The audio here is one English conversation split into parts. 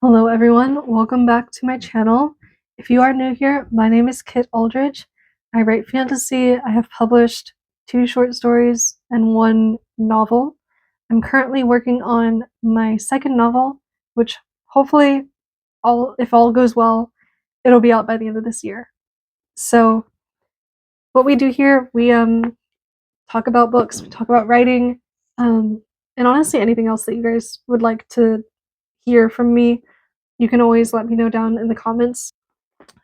Hello everyone, welcome back to my channel. If you are new here, my name is Kit Aldridge. I write fantasy. I have published 2 short stories and 1 novel. I'm currently working on my second novel, which hopefully, if all goes well, it'll be out by the end of this year. So what we do here, we talk about books, we talk about writing, and honestly anything else that you guys would like to hear from me. You can always let me know down in the comments.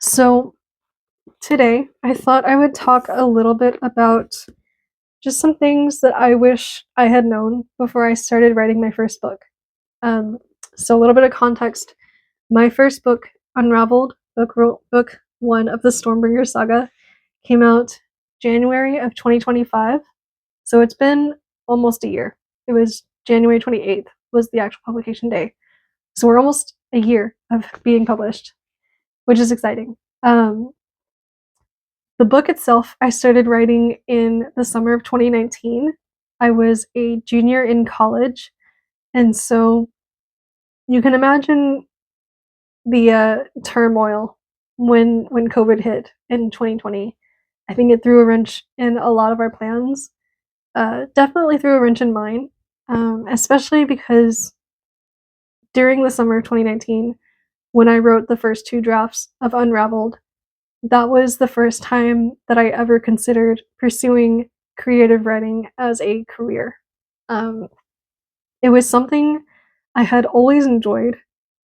So today I thought I would talk a little bit about just some things that I wish I had known before I started writing my first book. Um, so a little bit of context. My first book, Unraveled, book 1 of the Stormbringer saga, came out January of 2025. So it's been almost a year. It was January 28th was the actual publication day. So we're almost a year of being published, which is exciting. The book itself, I started writing in the summer of 2019. I was a junior in college, and so you can imagine the turmoil when COVID hit in 2020. I think it threw a wrench in a lot of our plans. Definitely threw a wrench in mine, especially because during the summer of 2019, when I wrote the first 2 drafts of Unraveled, that was the first time that I ever considered pursuing creative writing as a career. Um, it was something I had always enjoyed.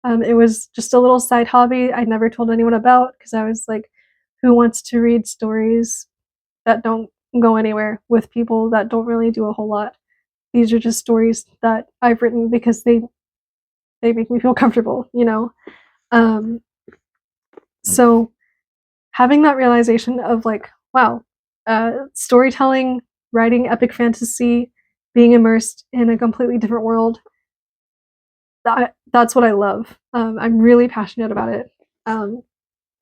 It was just a little side hobby I never told anyone about because I was like, who wants to read stories that don't go anywhere with people that don't really do a whole lot? These are just stories that I've written because they make me feel comfortable, you know. Um, so having that realization of like, wow, storytelling, writing epic fantasy, being immersed in a completely different world, that's what I love. I'm really passionate about it. Um,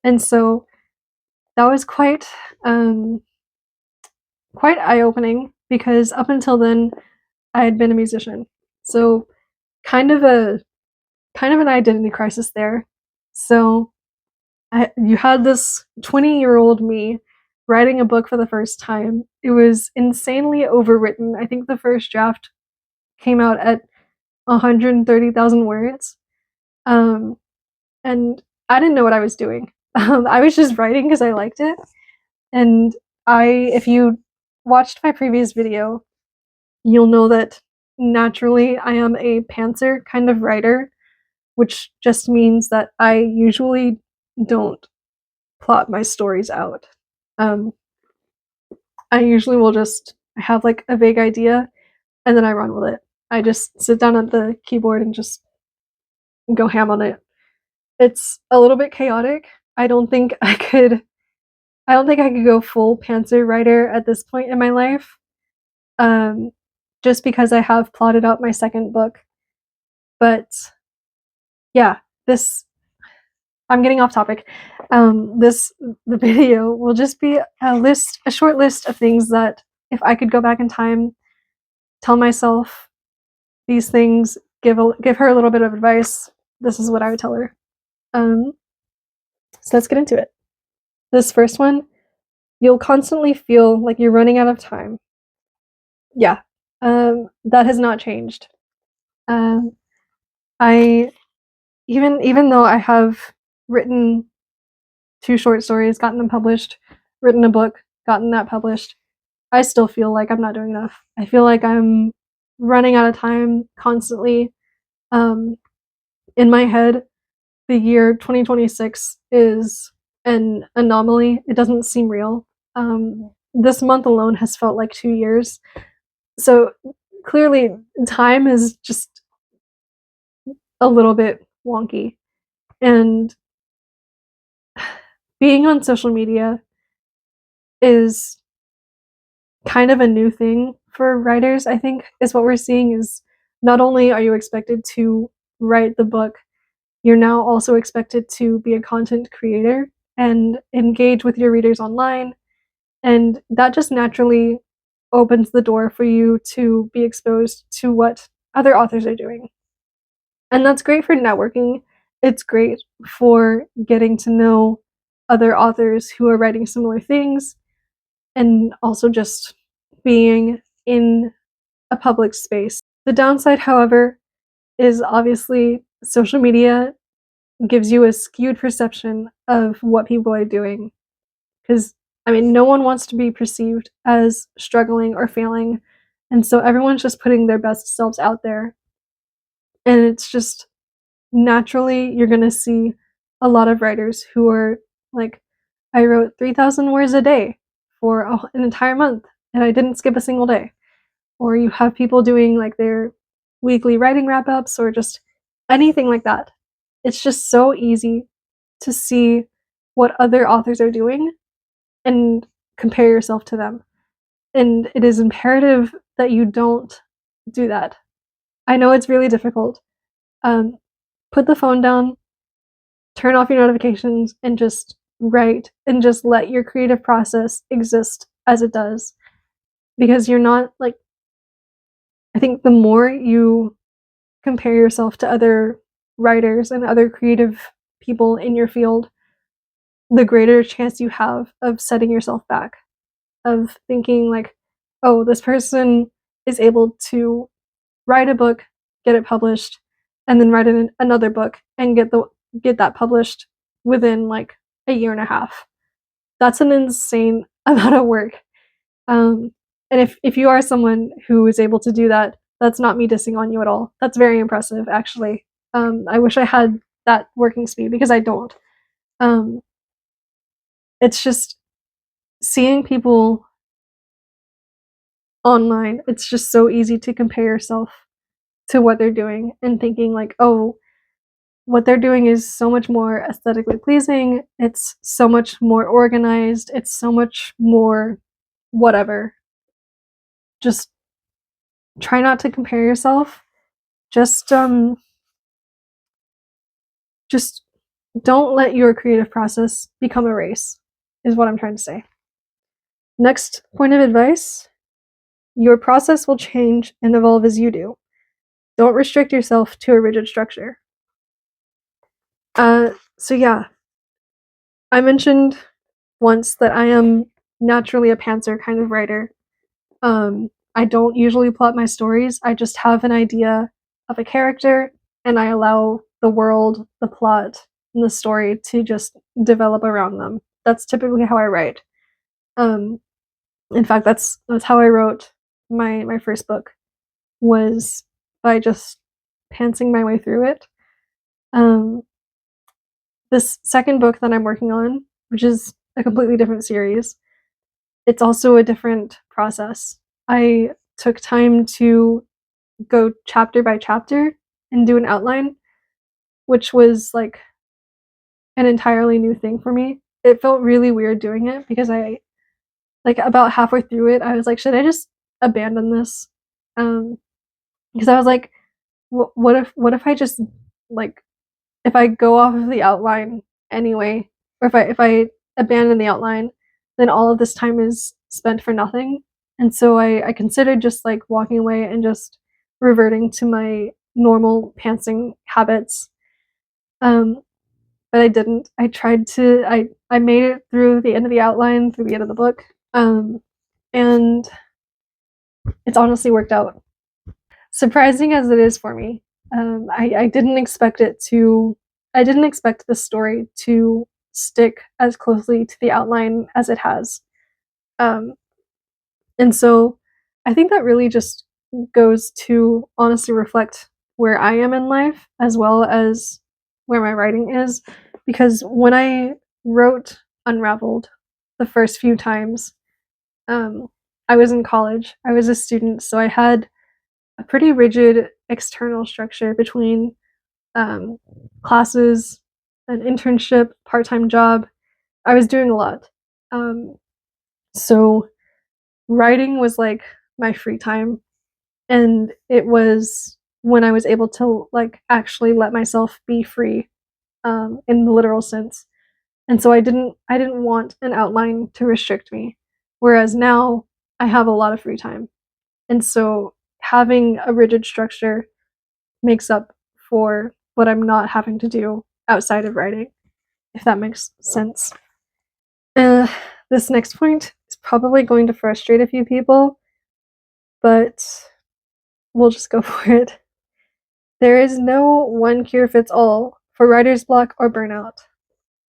and so that was um, quite eye-opening because up until then I had been a musician. So kind of a kind of an identity crisis there. So you had this 20-year-old me writing a book for the first time. It was insanely overwritten. I think the first draft came out at 130,000 words. Um, and I didn't know what I was doing. I was just writing because I liked it. And if you watched my previous video, you'll know that naturally I am a pantser kind of writer, which just means that I usually don't plot my stories out. Um, I usually will just have like a vague idea and then I run with it. I just sit down at the keyboard and just go ham on it. It's a little bit chaotic. I don't think I could I don't think I could go full pantser writer at this point in my life. Um, just because I have plotted out my second book. But yeah, this I'm getting off topic. The video will just be a short list of things that if I could go back in time, tell myself these things, give her a little bit of advice, this is what I would tell her. Um, so let's get into it. This first one, you'll constantly feel like you're running out of time. Yeah, that has not changed. Um, I even though I have written 2 short stories, gotten them published, written a book, gotten that published, I still feel like I'm not doing enough. I feel like I'm running out of time constantly. Um, in my head, the year 2026 is an anomaly. It doesn't seem real. This month alone has felt like 2 years. So clearly, time is just a little bit wonky. And being on social media is kind of a new thing for writers, I think, is what we're seeing is not only are you expected to write the book, you're now also expected to be a content creator and engage with your readers online. And that just naturally opens the door for you to be exposed to what other authors are doing. And that's great for networking it's great for getting to know other authors who are writing similar things, and also just being in a public space. The downside, however, is obviously social media gives you a skewed perception of what people are doing. Because, I mean, no one wants to be perceived as struggling or failing. And so everyone's just putting their best selves out there. And it's just naturally, you're going to see a lot of writers who are like, I wrote 3,000 words a day for an entire month and I didn't skip a single day. Or you have people doing like their weekly writing wrap ups or just anything like that. It's just so easy to see what other authors are doing and compare yourself to them. And it is imperative that you don't do that. I know it's really difficult. Put the phone down, turn off your notifications, and just write and just let your creative process exist as it does. Because you're not like, I think the more you compare yourself to other writers and other creative people in your field, the greater chance you have of setting yourself back, of thinking like, oh, this person is able to write a book, get it published, and then write another book and get that published within like a year and a half. That's an insane amount of work. And if you are someone who is able to do that, that's not me dissing on you at all. That's very impressive, actually. I wish I had that working speed because I don't. Um, it's just seeing people online, it's just so easy to compare yourself to what they're doing and thinking like, oh, what they're doing is so much more aesthetically pleasing, it's so much more organized, it's so much more whatever. Just try not to compare yourself. Just don't let your creative process become a race, is what I'm trying to say. Next point of advice: your process will change and evolve as you do. Don't restrict yourself to a rigid structure. So yeah, I mentioned once that I am naturally a pantser kind of writer. I don't usually plot my stories. I just have an idea of a character and I allow the world, the plot, and the story to just develop around them. That's typically how I write. Um, in fact, that's how I wrote my first book, was by just pantsing my way through it. Um, this second book that I'm working on, which is a completely different series, it's also a different process. I took time to go chapter by chapter and do an outline, which was like an entirely new thing for me. It felt really weird doing it because I, like, about halfway through it, I was like, should I just abandon this? Because I was like, what if I just like, if I go off of the outline anyway, or if I abandon the outline, then all of this time is spent for nothing. And so I considered just like walking away and just reverting to my normal pantsing habits. Um, but I didn't. I tried to. I made it through the end of the outline, through the end of the book, and it's honestly worked out. Surprising as it is for me, I didn't expect it to. I didn't expect the story to stick as closely to the outline as it has. Um, and so I think that really just goes to honestly reflect where I am in life as well as where my writing is. Because when I wrote Unraveled the first few times, um, I was in college, I was a student, so I had a pretty rigid external structure between um, classes, an internship, part time job. I was doing a lot. Um, so writing was like my free time, and it was when I was able to like actually let myself be free, in the literal sense. And so I didn't want an outline to restrict me. Whereas now I have a lot of free time. And so having a rigid structure makes up for what I'm not having to do outside of writing, if that makes sense. This next point is probably going to frustrate a few people, but we'll just go for it. There is no one cure fits all for writer's block or burnout.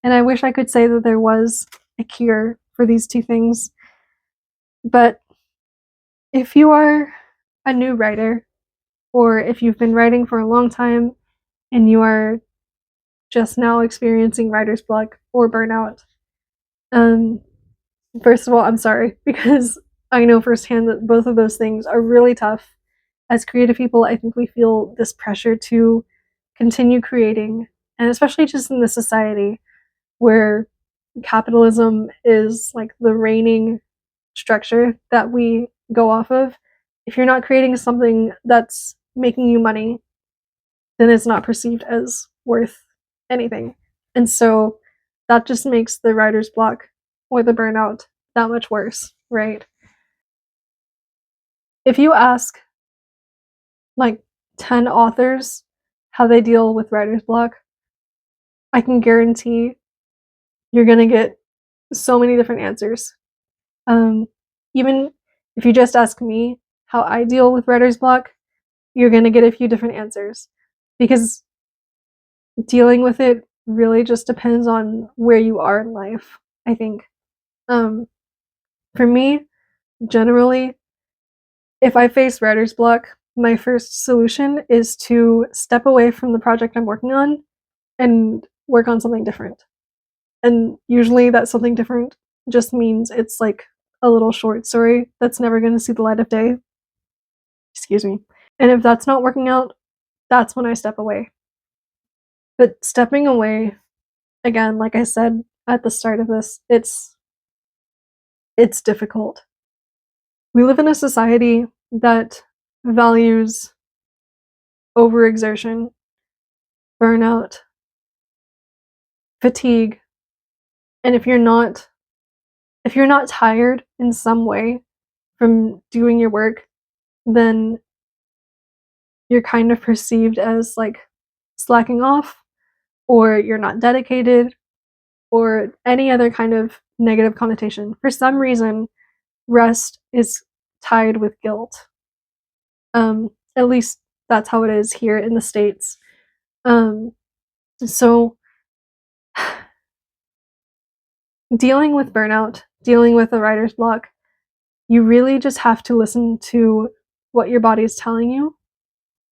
And I wish I could say that there was a cure for these two things. But if you are a new writer, or if you've been writing for a long time and you are just now experiencing writer's block or burnout, first of all, I'm sorry, because I know firsthand that both of those things are really tough. As creative people, I think we feel this pressure to continue creating, and especially just in this society where capitalism is like the reigning structure that we go off of. If you're not creating something that's making you money, then it's not perceived as worth anything. And so that just makes the writer's block or the burnout that much worse, right? If you ask like 10 authors how they deal with writer's block, I can guarantee you're going to get so many different answers. Even if you just ask me how I deal with writer's block, you're going to get a few different answers, because dealing with it really just depends on where you are in life, I think. For me, generally, if I face writer's block, my first solution is to step away from the project I'm working on and work on something different. And usually that something different just means it's like a little short story that's never going to see the light of day. Excuse me. And if that's not working out, that's when I step away. But stepping away, again, like I said at the start of this, it's difficult. We live in a society that values overexertion, burnout, fatigue, and if you're not tired in some way from doing your work, then you're kind of perceived as like slacking off, or you're not dedicated, or any other kind of negative connotation. For some reason, rest is tied with guilt. At least that's how it is here in the States. So dealing with burnout, dealing with a writer's block, you really just have to listen to what your body is telling you.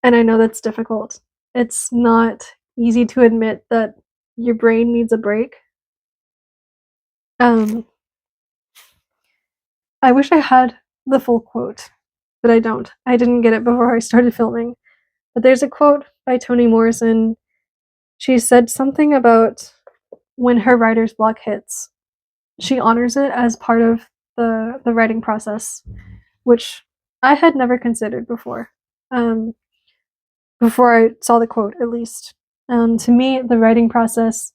And I know that's difficult. It's not easy to admit that your brain needs a break. I wish I had the full quote, but I don't. I didn't get it before I started filming. But there's a quote by Toni Morrison. She said something about when her writer's block hits, she honors it as part of the writing process, which I had never considered before. Before I saw the quote, at least. To me, the writing process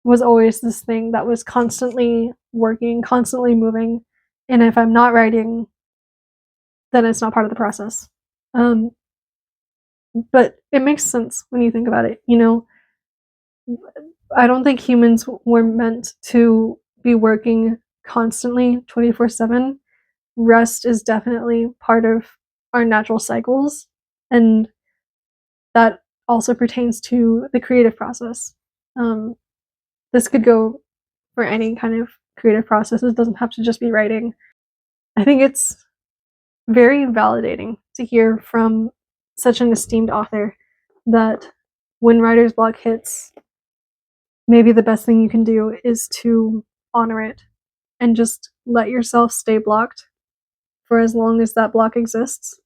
was always this thing that was constantly working, constantly moving. And if I'm not writing, then it's not part of the process. But it makes sense when you think about it. You know, I don't think humans were meant to be working constantly 24/7. Rest is definitely part of our natural cycles, and that also pertains to the creative process. This could go for any kind of creative process. It doesn't have to just be writing. I think it's very validating to hear from such an esteemed author that when writer's block hits, maybe the best thing you can do is to honor it and just let yourself stay blocked for as long as that block exists.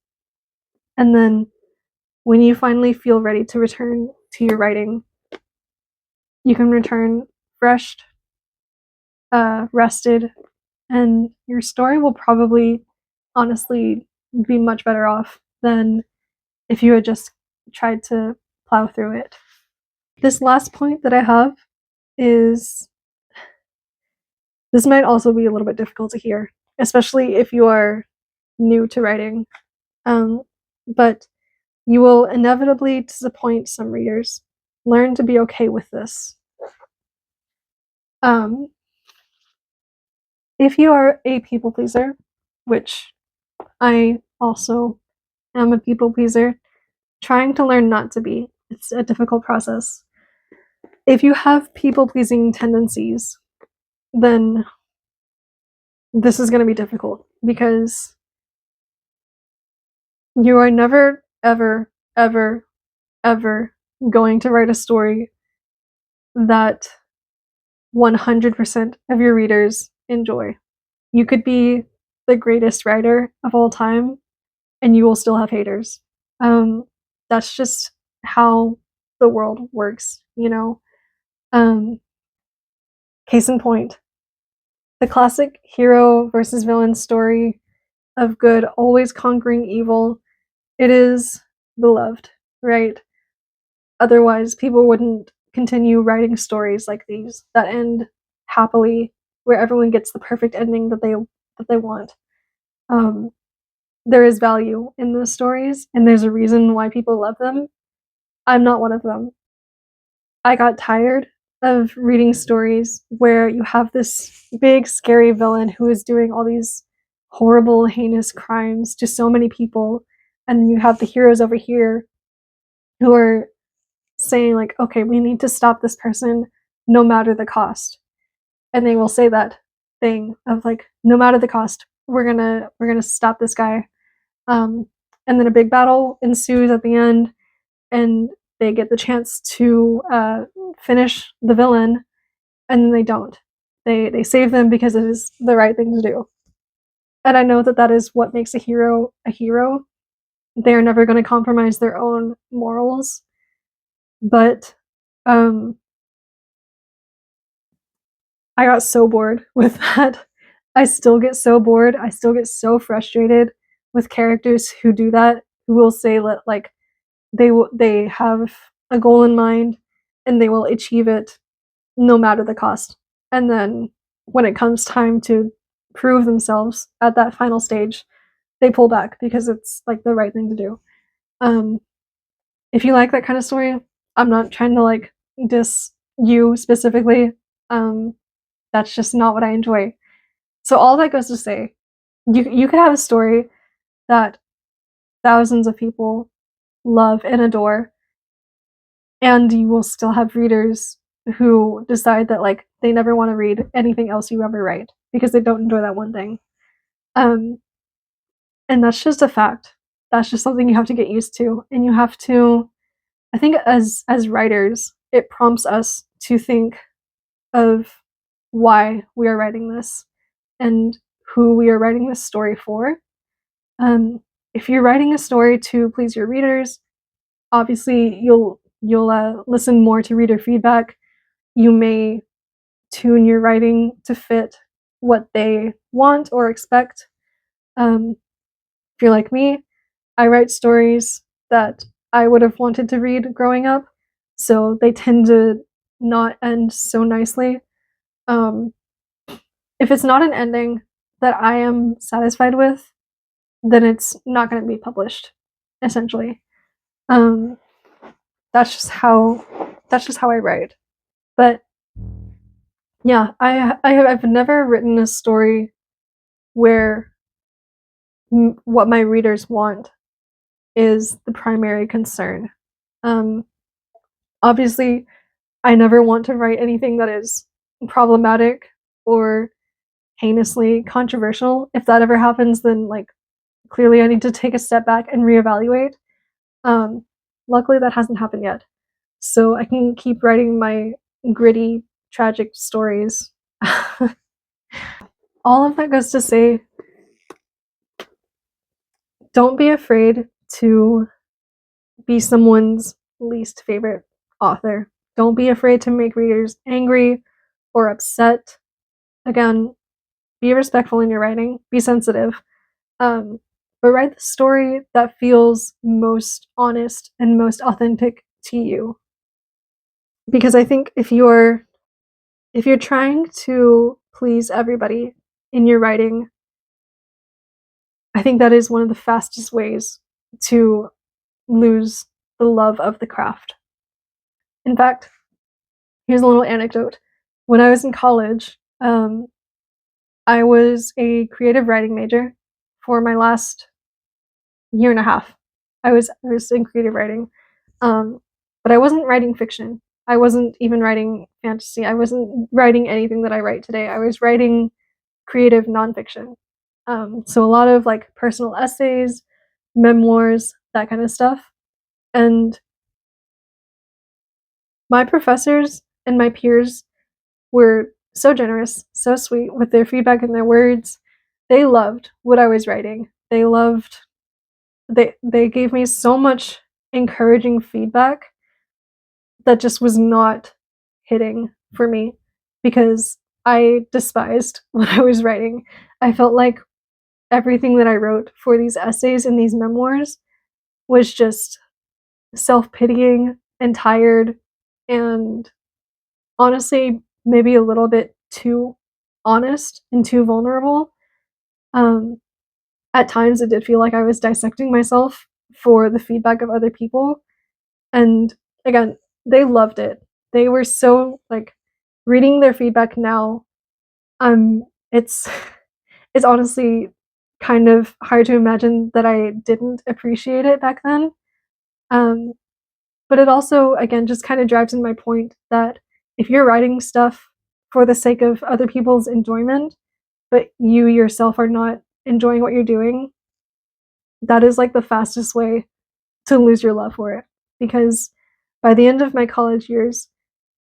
And then when you finally feel ready to return to your writing, you can return fresh, rested, and your story will probably honestly be much better off than if you had just tried to plow through it. This last point that I have is, this might also be a little bit difficult to hear, especially if you are new to writing. But you will inevitably disappoint some readers. Learn to be okay with this. If you are a people pleaser, which I also am a people pleaser, trying to learn not to be. It's a difficult process. If you have people pleasing tendencies, then this is going to be difficult because you are never, ever, ever, ever going to write a story that 100% of your readers enjoy. You could be the greatest writer of all time and you will still have haters. That's just how the world works, you know? Case in point, the classic hero versus villain story of good always conquering evil, it is beloved, right? Otherwise, people wouldn't continue writing stories like these that end happily, where everyone gets the perfect ending that they want. Um, there is value in those stories, and there's a reason why people love them. I'm not one of them. I got tired of reading stories where you have this big, scary villain who is doing all these horrible, heinous crimes to so many people, and you have the heroes over here who are saying, like, okay, we need to stop this person no matter the cost. And they will say that thing of like, no matter the cost, we're gonna stop this guy. Um, and then a big battle ensues at the end, and they get the chance to finish the villain, and then they don't. They save them because it is the right thing to do. And I know that that is what makes a hero a hero. They are never going to compromise their own morals, but um, I got so bored with that. I still get so bored. I still get so frustrated with characters who do that. Who will say like they have a goal in mind and they will achieve it no matter the cost. And then when it comes time to prove themselves at that final stage, they pull back because it's like the right thing to do. Um, if you like that kind of story, I'm not trying to like diss you specifically. Um, that's just not what I enjoy. So all that goes to say, you could have a story that thousands of people love and adore, and you will still have readers who decide that like they never want to read anything else you ever write because they don't enjoy that one thing. Um, and that's just a fact. That's just something you have to get used to, and you have to. I think as writers, it prompts us to think of why we are writing this and who we are writing this story for. Um, if you're writing a story to please your readers, obviously you'll listen more to reader feedback. You may tune your writing to fit what they want or expect. If you're like me, I write stories that I would have wanted to read growing up, so they tend to not end so nicely. Um, if it's not an ending that I am satisfied with, then it's not going to be published. Essentially, um, that's just how I write. But yeah, I've never written a story where what my readers want is the primary concern. Um, obviously, I never want to write anything that is problematic or heinously controversial. If that ever happens, then like clearly I need to take a step back and reevaluate. Um, luckily, that hasn't happened yet, so I can keep writing my gritty, tragic stories. All of that goes to say, don't be afraid to be someone's least favorite author. Don't be afraid to make readers angry or upset. Again, be respectful in your writing, be sensitive, um, but write the story that feels most honest and most authentic to you. Because I think if you're trying to please everybody in your writing, I think that is one of the fastest ways to lose the love of the craft. In fact, here's a little anecdote. When I was in college, I was a creative writing major for my last year and a half. I was in creative writing, um, but I wasn't writing fiction. I wasn't even writing fantasy. I wasn't writing anything that I write today. I was writing creative nonfiction. So a lot of like personal essays, memoirs, that kind of stuff. And my professors and my peers were so generous, so sweet with their feedback and their words. They loved what I was writing. They gave me so much encouraging feedback that just was not hitting for me because I despised what I was writing. I felt like everything that I wrote for these essays and these memoirs was just self-pitying and tired and honestly maybe a little bit too honest and too vulnerable. Um, at times it did feel like I was dissecting myself for the feedback of other people. And again, they loved it. They were so like reading their feedback now, it's it's honestly kind of hard to imagine that I didn't appreciate it back then. Um, but it also again just kind of drives in my point that if you're writing stuff for the sake of other people's enjoyment, but you yourself are not enjoying what you're doing, that is like the fastest way to lose your love for it. Because by the end of my college years,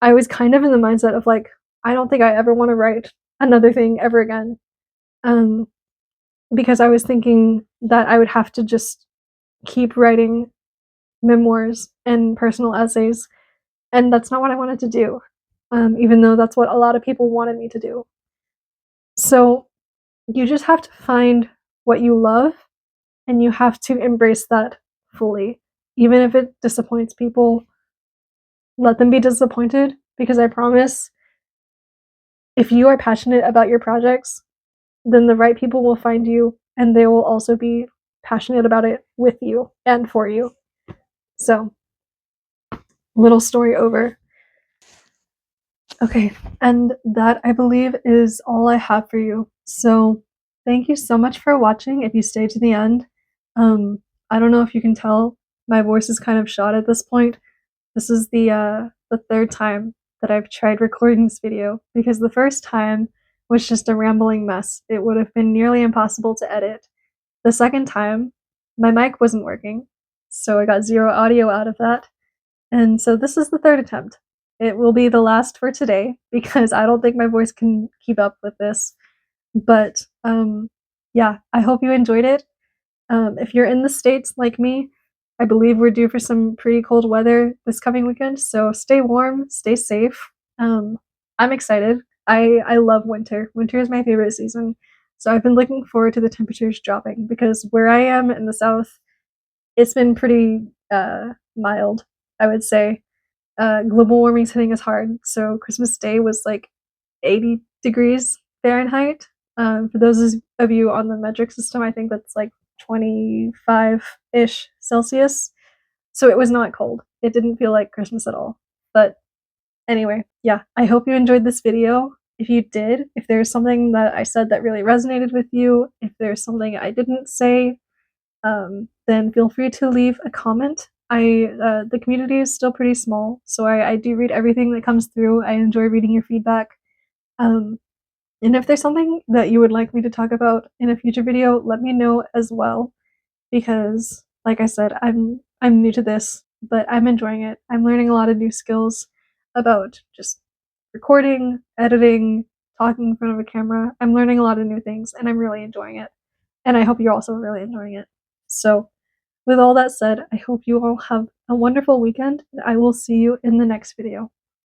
I was kind of in the mindset of like, I don't think I ever want to write another thing ever again. Um, because I was thinking that I would have to just keep writing memoirs and personal essays, and that's not what I wanted to do. Even though that's what a lot of people wanted me to do. So you just have to find what you love and you have to embrace that fully. Even if it disappoints people, let them be disappointed because I promise if you are passionate about your projects, then the right people will find you and they will also be passionate about it with you and for you. So, little story over. Okay, and that I believe is all I have for you. So, thank you so much for watching if you stayed to the end. I don't know if you can tell, my voice is kind of shot at this point. This is the third time that I've tried recording this video because the first time was just a rambling mess. It would have been nearly impossible to edit. The second time, my mic wasn't working, so I got zero audio out of that. And so this is the third attempt. It will be the last for today because I don't think my voice can keep up with this. But yeah, I hope you enjoyed it. If you're in the States like me, I believe we're due for some pretty cold weather this coming weekend, so stay warm, stay safe. I'm excited. I love winter. Winter is my favorite season. So I've been looking forward to the temperatures dropping because where I am in the south, it's been pretty mild, I would say. Global warming's hitting us hard, so Christmas Day was like 80 degrees Fahrenheit. For those of you on the metric system, I think that's like 25-ish Celsius. So it was not cold. It didn't feel like Christmas at all. But anyway, yeah, I hope you enjoyed this video. If you did, if there's something that I said that really resonated with you, if there's something I didn't say, then feel free to leave a comment. The community is still pretty small, so I do read everything that comes through. I enjoy reading your feedback. Um, and if there's something that you would like me to talk about in a future video, let me know as well. Because, like I said, I'm new to this, but I'm enjoying it. I'm learning a lot of new skills about just recording, editing, talking in front of a camera. I'm learning a lot of new things, and I'm really enjoying it. And I hope you're also really enjoying it. So, with all that said, I hope you all have a wonderful weekend. I will see you in the next video.